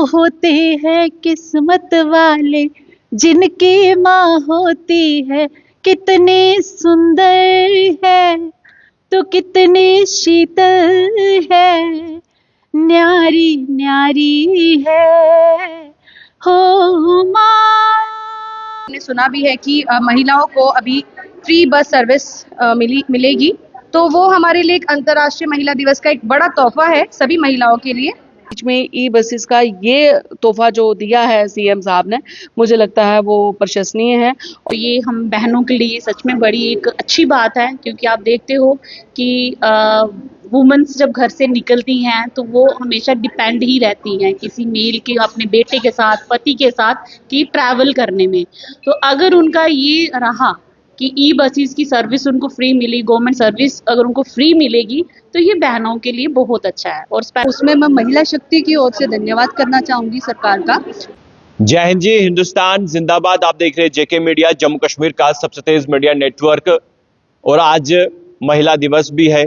होते हैं किस्मत वाले जिनकी माँ होती है, कितनी सुंदर है तो कितनी शीतल है, न्यारी न्यारी है हो माँ। हमने सुना भी है कि महिलाओं को अभी फ्री बस सर्विस मिलेगी, तो वो हमारे लिए एक अंतर्राष्ट्रीय महिला दिवस का एक बड़ा तोहफा है सभी महिलाओं के लिए। बीच में ई बसेस का ये तोहफा जो दिया है सीएम साहब ने, मुझे लगता है वो प्रशंसनीय है। तो ये हम बहनों के लिए सच में बड़ी एक अच्छी बात है, क्योंकि आप देखते हो कि वुमेन्स जब घर से निकलती हैं तो वो हमेशा डिपेंड ही रहती हैं किसी मेल के, अपने बेटे के साथ, पति के साथ, कि ट्रैवल करने में। तो अगर उनका ये रहा कि ई बसेस की सर्विस उनको फ्री मिली, गवर्नमेंट सर्विस अगर उनको फ्री मिलेगी, तो ये बहनों के लिए बहुत अच्छा है। और उसमें मैं महिला शक्ति की ओर से धन्यवाद करना चाहूंगी सरकार का। जय हिंद जी, हिंदुस्तान जिंदाबाद। आप देख रहे हैं जेके मीडिया, जम्मू कश्मीर का सबसे तेज मीडिया नेटवर्क। और आज महिला दिवस भी है,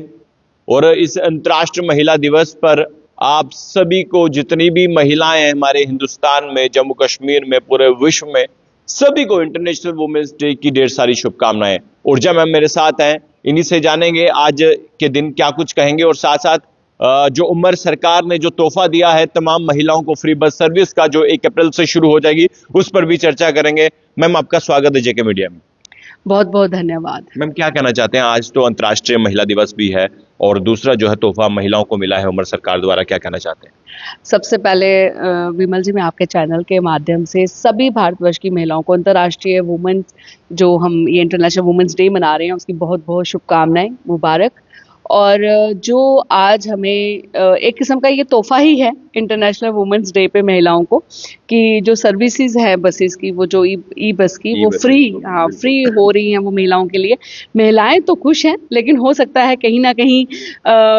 और इस अंतर्राष्ट्रीय महिला दिवस पर आप सभी को, जितनी भी महिलाएं हैं हमारे हिंदुस्तान में, जम्मू कश्मीर में, पूरे विश्व में, सभी को इंटरनेशनल वुमेन्स डे की ढेर सारी शुभकामनाएं। ऊर्जा मैम मेरे साथ हैं, इन्हीं से जानेंगे आज के दिन क्या कुछ कहेंगे, और साथ साथ जो उमर सरकार ने जो तोहफा दिया है तमाम महिलाओं को फ्री बस सर्विस का, जो 1 अप्रैल से शुरू हो जाएगी, उस पर भी चर्चा करेंगे। मैम आपका स्वागत है जेके मीडिया में। बहुत बहुत धन्यवाद। मैम क्या कहना चाहते हैं, आज तो अंतर्राष्ट्रीय महिला दिवस भी है, और दूसरा जो है तोहफा महिलाओं को मिला है उमर सरकार द्वारा, क्या कहना चाहते हैं? सबसे पहले विमल जी, मैं आपके चैनल के माध्यम से सभी भारतवर्ष की महिलाओं को अंतर्राष्ट्रीय वुमेन्स, जो हम ये इंटरनेशनल वुमेन्स डे मना रहे हैं, उसकी बहुत बहुत शुभकामनाएं, मुबारक। और जो आज हमें एक किस्म का ये तोहफा ही है इंटरनेशनल वुमेन्स डे पे महिलाओं को, कि जो सर्विसेज है बसेस की, वो जो ई बस की, वो फ्री हो रही हैं वो महिलाओं के लिए। महिलाएं तो खुश हैं, लेकिन हो सकता है कहीं ना कहीं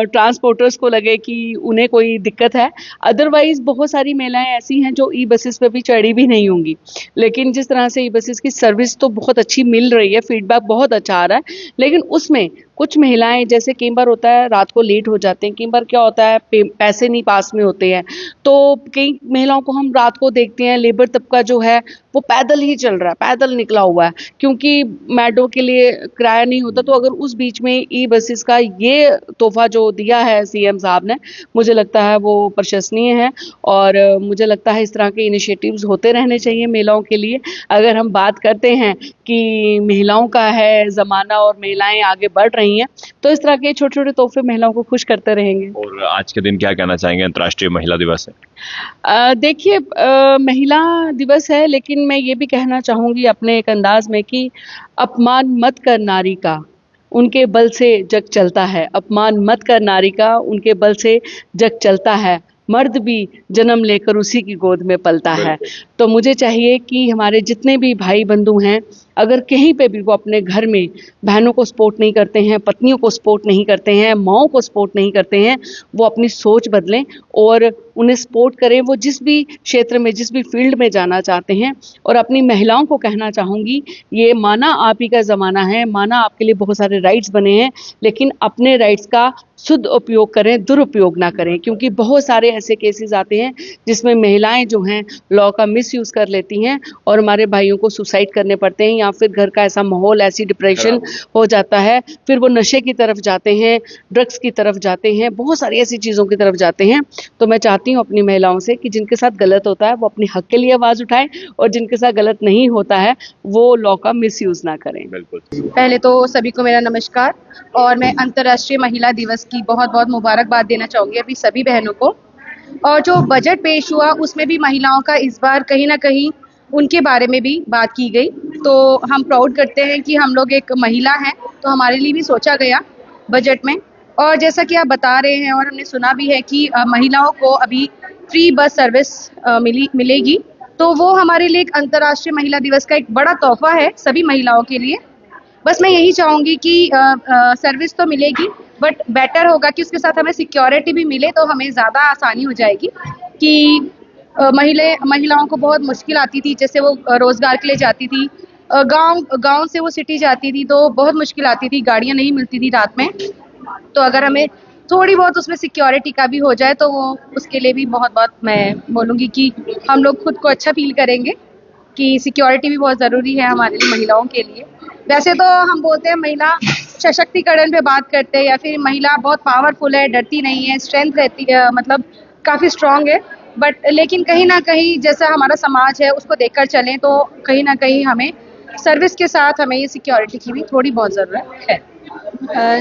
ट्रांसपोर्टर्स को लगे कि उन्हें कोई दिक्कत है। अदरवाइज बहुत सारी महिलाएं ऐसी हैं जो ई बसेस पे भी चढ़ी भी नहीं होंगी, लेकिन जिस तरह से ई बसेस की सर्विस तो बहुत अच्छी मिल रही है, फीडबैक बहुत अच्छा आ रहा है, लेकिन उसमें कुछ महिलाएं, जैसे कई बार होता है रात को लेट हो जाते हैं, कई बार क्या होता है पैसे नहीं पास में होते हैं, तो कई महिलाओं को हम रात को देखते हैं, लेबर तबका जो है वो पैदल ही चल रहा है, पैदल निकला हुआ है, क्योंकि मेट्रो के लिए किराया नहीं होता। तो अगर उस बीच में ई बसेस का ये तोहफा जो दिया है सीएम साहब ने, मुझे लगता है वो प्रशंसनीय है। और मुझे लगता है इस तरह के इनिशिएटिव्स होते रहने चाहिए महिलाओं के लिए। अगर हम बात करते हैं कि महिलाओं का है ज़माना और महिलाएं आगे बढ़ रही हैं, तो इस तरह के छोटे छोटे तोहफे महिलाओं को खुश करते रहेंगे। और आज के दिन क्या कहना चाहेंगे, अंतर्राष्ट्रीय महिला दिवस है? देखिए, महिला दिवस है, लेकिन मैं ये भी कहना चाहूँगी अपने एक अंदाज में कि अपमान मत कर नारी का, उनके बल से जग चलता है। अपमान मत कर नारी का, उनके बल से जग चलता है। मर्द भी जन्म लेकर उसी की गोद में पलता है। तो मुझे चाहिए कि हमारे जितने भी भाई बंधु हैं, अगर कहीं पे भी वो अपने घर में बहनों को सपोर्ट नहीं करते हैं, पत्नियों को सपोर्ट नहीं करते हैं, माँओं को सपोर्ट नहीं करते हैं, वो अपनी सोच बदलें और उन्हें सपोर्ट करें। वो जिस भी क्षेत्र में, जिस भी फील्ड में जाना चाहते हैं। और अपनी महिलाओं को कहना चाहूँगी, ये माना आप ही का ज़माना है, माना आपके लिए बहुत सारे राइट्स बने हैं, लेकिन अपने राइट्स का शुद्ध उपयोग करें, दुरुपयोग ना करें, क्योंकि बहुत सारे ऐसे केसेस आते हैं जिसमें महिलाएं जो हैं लॉ का मिसयूज़ कर लेती हैं और हमारे भाइयों को सुसाइड करने पड़ते हैं, या फिर घर का ऐसा माहौल, ऐसी डिप्रेशन हो जाता है, फिर वो नशे की तरफ जाते हैं, ड्रग्स की तरफ जाते हैं, बहुत सारी ऐसी चीज़ों की तरफ जाते हैं। तो मैं चाहती हूँ अपनी महिलाओं से कि जिनके साथ गलत होता है वो अपने हक के लिए आवाज़ उठाएं, और जिनके साथ गलत नहीं होता है वो लॉ का मिसयूज़ ना करें। बिल्कुल। पहले तो सभी को मेरा नमस्कार, और मैं अंतर्राष्ट्रीय महिला दिवस की बहुत बहुत मुबारकबाद देना चाहूँगी अभी सभी बहनों को। और जो बजट पेश हुआ उसमें भी महिलाओं का इस बार कहीं ना कहीं उनके बारे में भी बात की गई, तो हम प्राउड करते हैं कि हम लोग एक महिला हैं, तो हमारे लिए भी सोचा गया बजट में। और जैसा कि आप बता रहे हैं और हमने सुना भी है कि महिलाओं को अभी फ्री बस सर्विस मिलेगी, तो वो हमारे लिए एक अंतर्राष्ट्रीय महिला दिवस का एक बड़ा तोहफा है सभी महिलाओं के लिए। बस मैं यही चाहूँगी कि सर्विस तो मिलेगी, बट बेटर होगा कि उसके साथ हमें सिक्योरिटी भी मिले, तो हमें ज़्यादा आसानी हो जाएगी। कि महिलाओं को बहुत मुश्किल आती थी, जैसे वो रोज़गार के लिए जाती थी, गांव से वो सिटी जाती थी, तो बहुत मुश्किल आती थी, गाड़ियाँ नहीं मिलती थी रात में। तो अगर हमें थोड़ी बहुत उसमें सिक्योरिटी का भी हो जाए तो वो उसके लिए भी बहुत बहुत मैं बोलूँगी कि हम लोग खुद को अच्छा फील करेंगे कि सिक्योरिटी भी बहुत ज़रूरी है हमारे लिए, महिलाओं के लिए। वैसे तो हम बोलते हैं महिला सशक्तिकरण पे बात करते हैं या फिर महिला बहुत पावरफुल है, डरती नहीं है, स्ट्रेंथ रहती है, मतलब काफ़ी स्ट्रांग है। बट लेकिन कहीं न कहीं जैसा हमारा समाज है उसको देखकर चलें तो कहीं न कहीं हमें सर्विस के साथ हमें ये सिक्योरिटी की भी थोड़ी बहुत ज़रूरत है।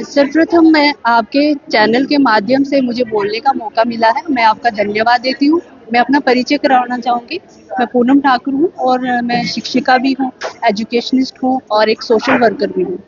सर्वप्रथम मैं आपके चैनल के माध्यम से मुझे बोलने का मौका मिला है, मैं आपका धन्यवाद देती हूँ। मैं अपना परिचय करवाना चाहूँगी। मैं पूनम ठाकुर हूँ और मैं शिक्षिका भी हूँ, एजुकेशनिस्ट हूँ और एक सोशल वर्कर भी हूँ।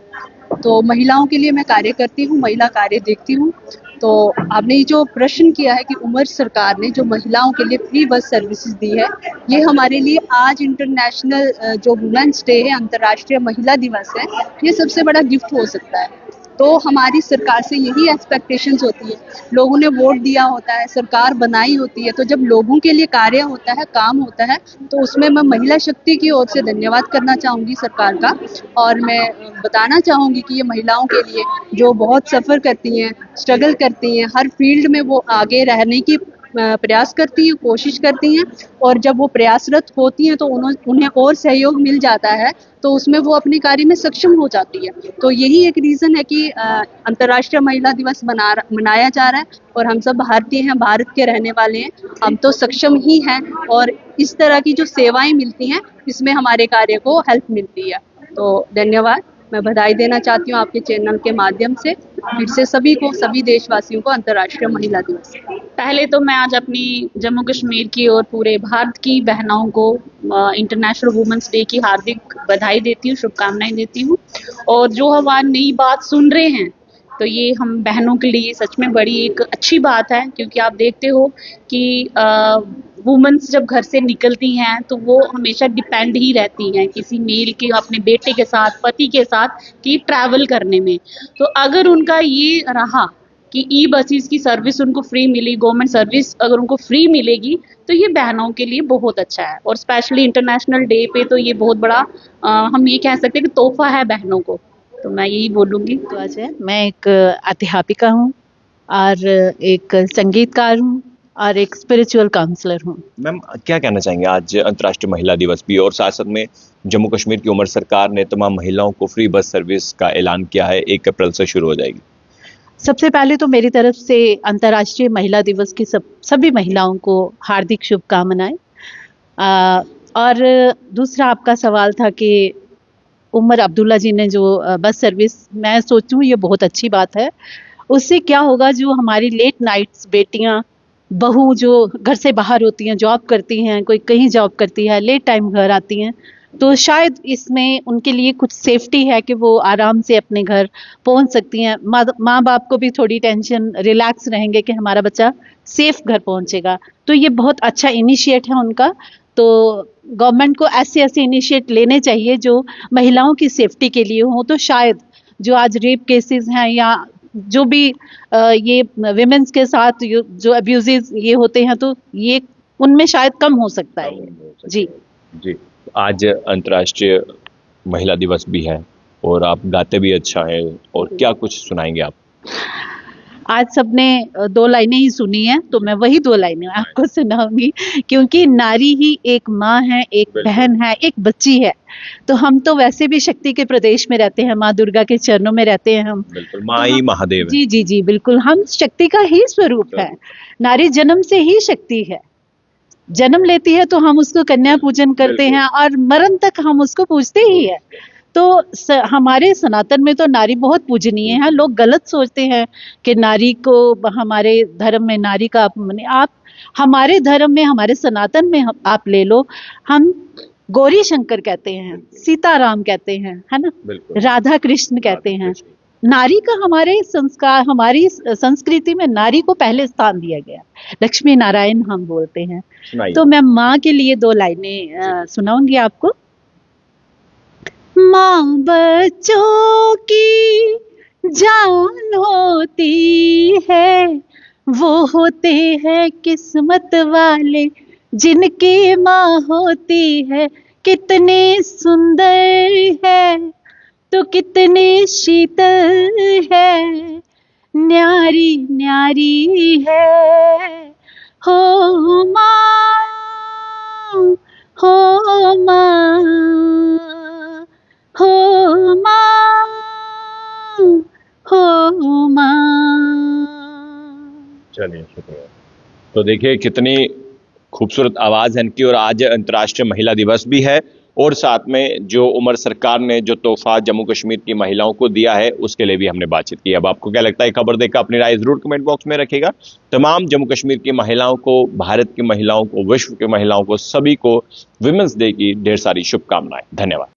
तो महिलाओं के लिए मैं कार्य करती हूँ, महिला कार्य देखती हूँ। तो आपने ये जो प्रश्न किया है कि उमर सरकार ने जो महिलाओं के लिए फ्री बस सर्विसेज दी है, ये हमारे लिए आज इंटरनेशनल जो वुमेन्स डे है, अंतर्राष्ट्रीय महिला दिवस है, ये सबसे बड़ा गिफ्ट हो सकता है। तो हमारी सरकार से यही एक्सपेक्टेशंस होती है। लोगों ने वोट दिया होता है, सरकार बनाई होती है, तो जब लोगों के लिए कार्य होता है, काम होता है, तो उसमें मैं महिला शक्ति की ओर से धन्यवाद करना चाहूँगी सरकार का। और मैं बताना चाहूँगी कि ये महिलाओं के लिए जो बहुत सफ़र करती हैं, स्ट्रगल करती हैं, हर फील्ड में वो आगे रहने की प्रयास करती हैं, कोशिश करती हैं, और जब वो प्रयासरत होती हैं तो उन्हें और सहयोग मिल जाता है, तो उसमें वो अपने कार्य में सक्षम हो जाती है। तो यही एक रीज़न है कि अंतर्राष्ट्रीय महिला दिवस मनाया जा रहा है, और हम सब भारतीय हैं, भारत के रहने वाले हैं, हम तो सक्षम ही हैं, और इस तरह की जो सेवाएं मिलती हैं इसमें हमारे कार्य को हेल्प मिलती है। तो धन्यवाद। मैं बधाई देना चाहती हूँ आपके चैनल के माध्यम से फिर से सभी को, सभी देशवासियों को अंतर्राष्ट्रीय महिला दिवस। पहले तो मैं आज अपनी जम्मू कश्मीर की और पूरे भारत की बहनों को इंटरनेशनल वुमेन्स डे की हार्दिक बधाई देती हूँ, शुभकामनाएं देती हूँ। और जो हमारी नई बात सुन रहे हैं, तो ये हम बहनों के लिए सच में बड़ी एक अच्छी बात है, क्योंकि आप देखते हो कि वुमेन्स जब घर से निकलती हैं तो वो हमेशा डिपेंड ही रहती हैं किसी मेल के, अपने बेटे के साथ, पति के साथ, कि ट्रैवल करने में। तो अगर उनका ये रहा कि ई बसेस की सर्विस उनको फ्री मिली, गवर्नमेंट सर्विस अगर उनको फ्री मिलेगी, तो ये बहनों के लिए बहुत अच्छा है। और स्पेशली इंटरनेशनल डे पे तो ये बहुत बड़ा हम ये कह सकते हैं कि तोहफा है बहनों को। तो मैं यही बोलूँगी। तो अजय, मैं एक अध्यापिका हूँ और एक संगीतकार हूँ और एक स्पिरिचुअल काउंसलर हूँ। मैम, क्या कहना चाहेंगे? आज अंतर्राष्ट्रीय महिला दिवस भी, और साथ साथ में जम्मू कश्मीर की उमर सरकार ने तमाम महिलाओं को फ्री बस सर्विस का ऐलान किया है, 1 अप्रैल से शुरू हो जाएगी। सबसे पहले तो मेरी तरफ से अंतर्राष्ट्रीय महिला दिवस की सभी महिलाओं को हार्दिक शुभकामनाएं। और दूसरा आपका सवाल था कि उमर अब्दुल्ला जी ने जो बस सर्विस, मैं सोचूं ये बहुत अच्छी बात है। उससे क्या होगा, जो हमारी लेट नाइट्स बेटियां, बहू जो घर से बाहर होती हैं, जॉब करती हैं, कोई कहीं जॉब करती है, लेट टाइम घर आती हैं, तो शायद इसमें उनके लिए कुछ सेफ्टी है कि वो आराम से अपने घर पहुंच सकती हैं। माँ बाप को भी थोड़ी टेंशन, रिलैक्स रहेंगे कि हमारा बच्चा सेफ घर पहुंचेगा। तो ये बहुत अच्छा इनिशिएट है उनका। तो गवर्नमेंट को ऐसे ऐसे इनिशिएट लेने चाहिए जो महिलाओं की सेफ्टी के लिए हो। तो शायद जो आज रेप केसेस हैं या जो भी ये विमेंस के साथ जो अब्यूजेस ये होते हैं, तो ये उनमें शायद कम हो सकता है। जी जी, आज अंतर्राष्ट्रीय महिला दिवस भी है और आप गाते भी अच्छा है, और क्या कुछ सुनाएंगे आप? आज सबने 2 लाइनें ही सुनी हैं, तो मैं वही 2 लाइनें आपको सुनाऊंगी, क्योंकि नारी ही एक माँ है, एक बहन है, एक बच्ची है। तो हम तो वैसे भी शक्ति के प्रदेश में रहते हैं, माँ दुर्गा के चरणों में रहते हैं हम। बिल्कुल, माँ ही महादेव है। जी जी जी, बिल्कुल, हम शक्ति का ही स्वरूप है। नारी जन्म से ही शक्ति है। जन्म लेती है तो हम उसको कन्या पूजन करते हैं और मरण तक हम उसको पूजते ही है। तो हमारे सनातन में तो नारी बहुत पूजनीय है। लोग गलत सोचते हैं कि नारी को, हमारे धर्म में नारी का अपमान। आप हमारे धर्म में, हमारे सनातन में आप ले लो, हम गौरी शंकर कहते हैं, सीताराम कहते हैं, है ना, राधा कृष्ण कहते हैं। नारी का हमारे संस्कार, हमारी संस्कृति में नारी को पहले स्थान दिया गया। लक्ष्मी नारायण हम बोलते हैं। तो मैं माँ के लिए 2 लाइनें सुनाऊंगी आपको। माँ बच्चों की जान होती है, वो होते हैं किस्मत वाले जिनकी माँ होती है। कितनी सुंदर है तो कितनी शीतल है, न्यारी न्यारी है हो माँ, हो माँ, हो माँ, हो माँ। चलिए शुक्रिया। तो देखिए कितनी खूबसूरत आवाज है इनकी, और आज अंतर्राष्ट्रीय महिला दिवस भी है, और साथ में जो उमर सरकार ने जो तोहफा जम्मू कश्मीर की महिलाओं को दिया है उसके लिए भी हमने बातचीत की। अब आपको क्या लगता है, खबर देखकर अपनी राय जरूर कमेंट बॉक्स में रखिएगा। तमाम जम्मू कश्मीर की महिलाओं को, भारत की महिलाओं को, विश्व की महिलाओं को, सभी को विमेंस डे की ढेर सारी शुभकामनाएं। धन्यवाद।